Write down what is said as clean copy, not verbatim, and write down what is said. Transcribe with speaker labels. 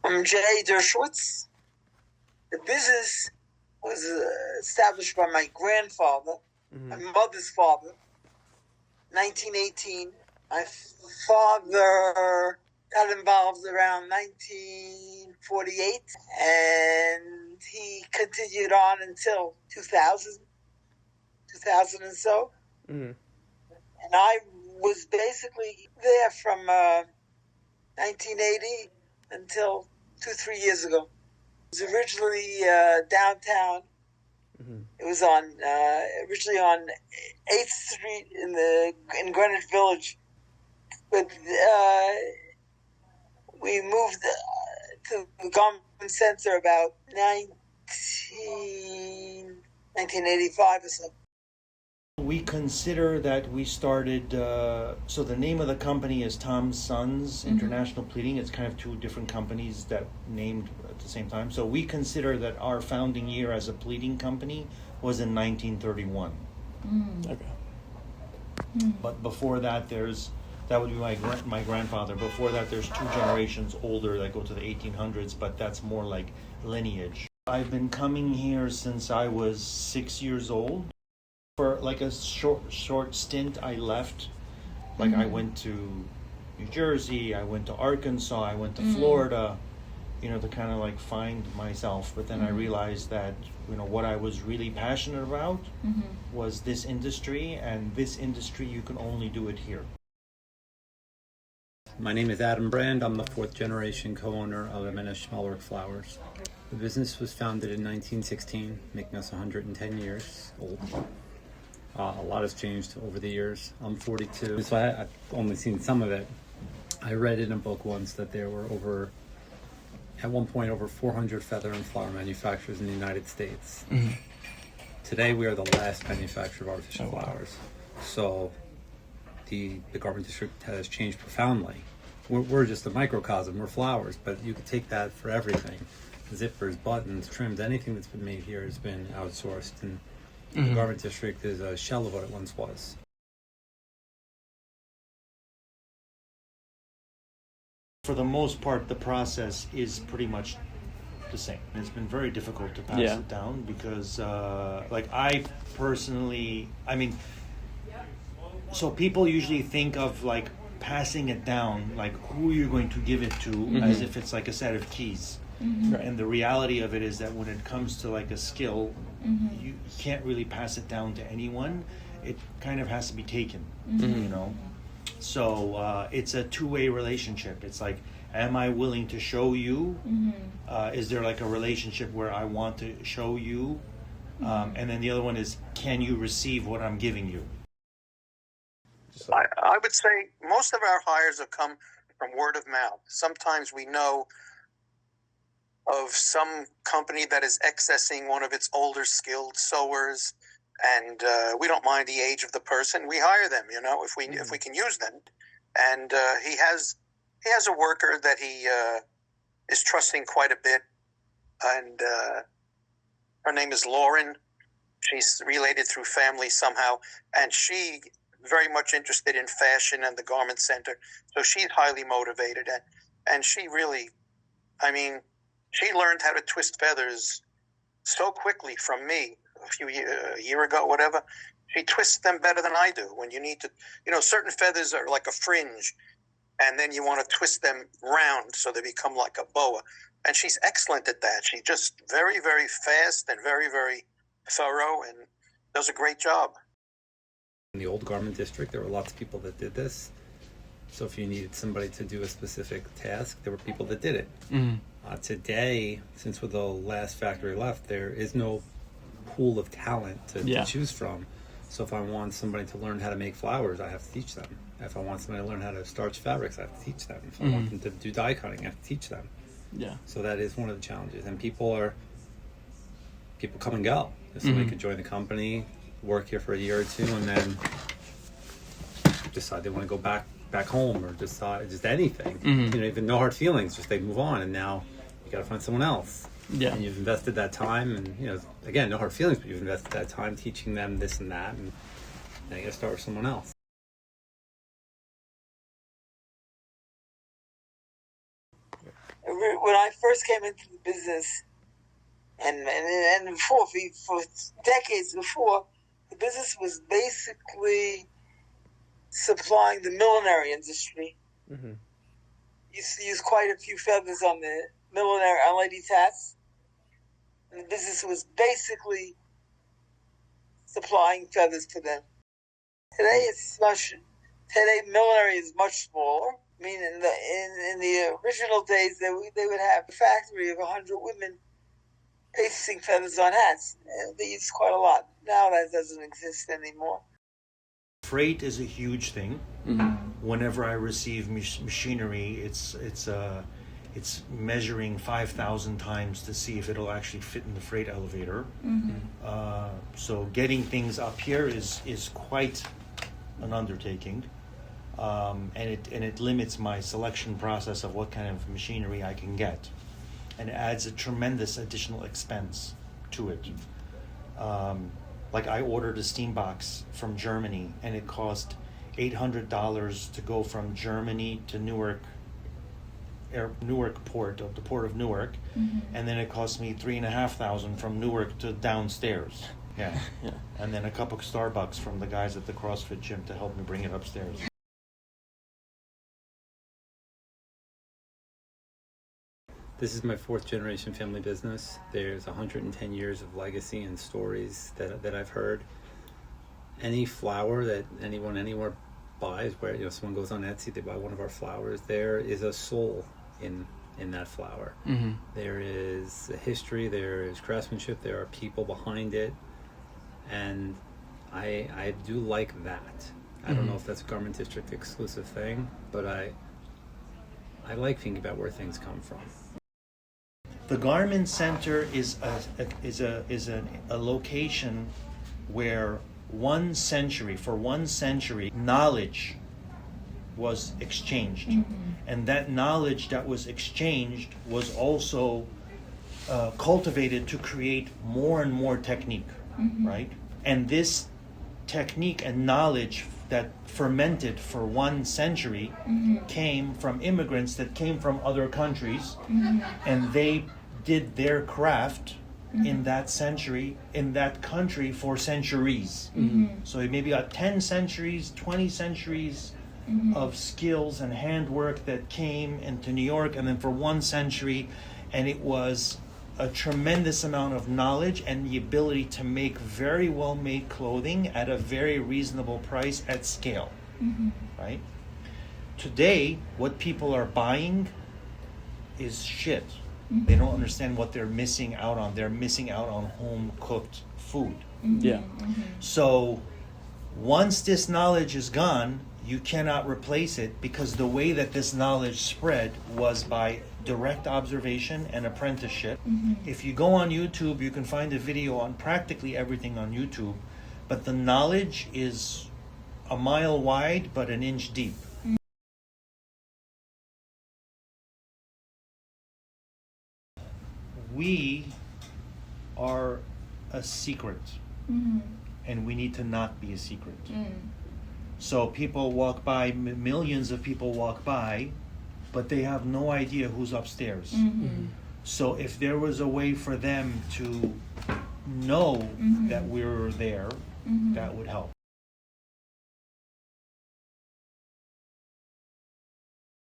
Speaker 1: I'm J. Dershowitz. The business was established by my grandfather, my mother's father, 1918. My father got involved around 1948, and he continued on until 2000 and so. And I was basically there from 1980 until 2-3 years ago. It was originally downtown. It was on originally on 8th Street in Greenwich Village, but we moved to the Garment Center about 1985 or so.
Speaker 2: We consider that we started, so the name of the company is Tom's Sons International Pleating. It's kind of two different companies that named at the same time. So we consider that our founding year as a pleating company was in 1931.
Speaker 3: Okay.
Speaker 2: But before that, that would be my grandfather. Before that, there's two generations older that go to the 1800s, but that's more like lineage. I've been coming here since I was 6 years old. For like a short stint, I left. Like I went to New Jersey, I went to Arkansas, I went to Florida, to kind of like find myself. But then I realized that, what I was really passionate about was this industry, and this industry, you can only do it here.
Speaker 4: My name is Adam Brand. I'm the fourth generation co-owner of Schmalberg Flowers. The business was founded in 1916, making us 110 years old. A lot has changed over the years. I'm 42, so I've only seen some of it. I read in a book once that there were at one point, over 400 feather and flower manufacturers in the United States. Today, we are the last manufacturer of artificial flowers. So the garment district has changed profoundly. We're just a microcosm, we're flowers, but you could take that for everything. Zippers, buttons, trims, anything that's been made here has been outsourced, and the garment district is a shell of what it once was.
Speaker 2: For the most part, the process is pretty much the same. It's been very difficult to pass it down because, I personally, so people usually think of like passing it down, like who you're going to give it to, as if it's like a set of keys. And the reality of it is that when it comes to like a skill, you can't really pass it down to anyone. It kind of has to be taken, So it's a two-way relationship. It's like, am I willing to show you? Is there like a relationship where I want to show you? And then the other one is, can you receive what I'm giving you?
Speaker 5: I would say most of our hires have come from word of mouth. Sometimes we know of some company that is accessing one of its older skilled sewers, and we don't mind the age of the person. We hire them, if we can use them. And he has a worker that he is trusting quite a bit, and her name is Lauren. She's related through family somehow, and she very much interested in fashion and the garment center. So she's highly motivated, and she really, she learned how to twist feathers so quickly from me a year ago, whatever. She twists them better than I do. When you need to, certain feathers are like a fringe, and then you want to twist them round so they become like a boa. And she's excellent at that. She's just very, very fast and very, very thorough, and does a great job.
Speaker 4: In the old garment district, there were lots of people that did this. So if you needed somebody to do a specific task, there were people that did it. Today, since we're the last factory left, there is no pool of talent to choose from. So if I want somebody to learn how to make flowers, I have to teach them. If I want somebody to learn how to starch fabrics, I have to teach them. If I want them to do dye cutting, I have to teach them. So that is one of the challenges. And people come and go. If somebody could join the company, work here for a year or two, and then decide they want to go back home, or decide just anything. Even no hard feelings, just they move on, and now you got to find someone else. And you've invested that time, and again, no hard feelings, but you've invested that time teaching them this and that, and now you got to start with someone else.
Speaker 1: when I first came into the business, and before, for decades before, the business was basically supplying the millinery industry.
Speaker 3: Mm-hmm.
Speaker 1: Used to use quite a few feathers on the millinery, on ladies' hats. And the business was basically supplying feathers to them. Today it's much. Today millinery is much smaller. I mean, in the original days, they would have a factory of 100 women pasting feathers on hats. They used quite a lot. Now that doesn't exist anymore.
Speaker 2: Freight is a huge thing.
Speaker 3: Mm-hmm.
Speaker 2: Whenever I receive machinery, it's measuring 5,000 times to see if it'll actually fit in the freight elevator.
Speaker 3: Mm-hmm.
Speaker 2: So getting things up here is quite an undertaking, and it limits my selection process of what kind of machinery I can get, and adds a tremendous additional expense to it. Like I ordered a steam box from Germany, and it cost $800 to go from Germany to Newark port, the port of Newark, and then it cost me $3,500 from Newark to downstairs. Yeah. And then a cup of Starbucks from the guys at the CrossFit gym to help me bring it upstairs.
Speaker 4: This is my 4th generation family business. There's 110 years of legacy and stories that I've heard. Any flower that anyone anywhere buys, where someone goes on Etsy, they buy one of our flowers, there is a soul in that flower.
Speaker 3: Mm-hmm.
Speaker 4: There is a history, there is craftsmanship, there are people behind it, and I do like that. I don't know if that's a Garment District exclusive thing, but I like thinking about where things come from.
Speaker 2: The Garment Center is a location where for 1 century, knowledge was exchanged. And that knowledge that was exchanged was also cultivated to create more and more technique, right? And this technique and knowledge that fermented for 1 century came from immigrants that came from other countries, and they did their craft in that country for centuries. So it maybe got 10 centuries, 20 centuries of skills and handwork that came into New York, and then for 1 century, and it was a tremendous amount of knowledge and the ability to make very well made clothing at a very reasonable price at scale, right? Today, what people are buying is shit. They don't understand what they're missing out on. They're missing out on home cooked food.
Speaker 3: Yeah.
Speaker 2: So once this knowledge is gone, you cannot replace it, because the way that this knowledge spread was by direct observation and apprenticeship. If you go on YouTube, you can find a video on practically everything on YouTube, but the knowledge is a mile wide but an inch deep. We are a secret, and we need to not be a secret. So people walk by, millions of people walk by, but they have no idea who's upstairs. So if there was a way for them to know that we're there, that would help.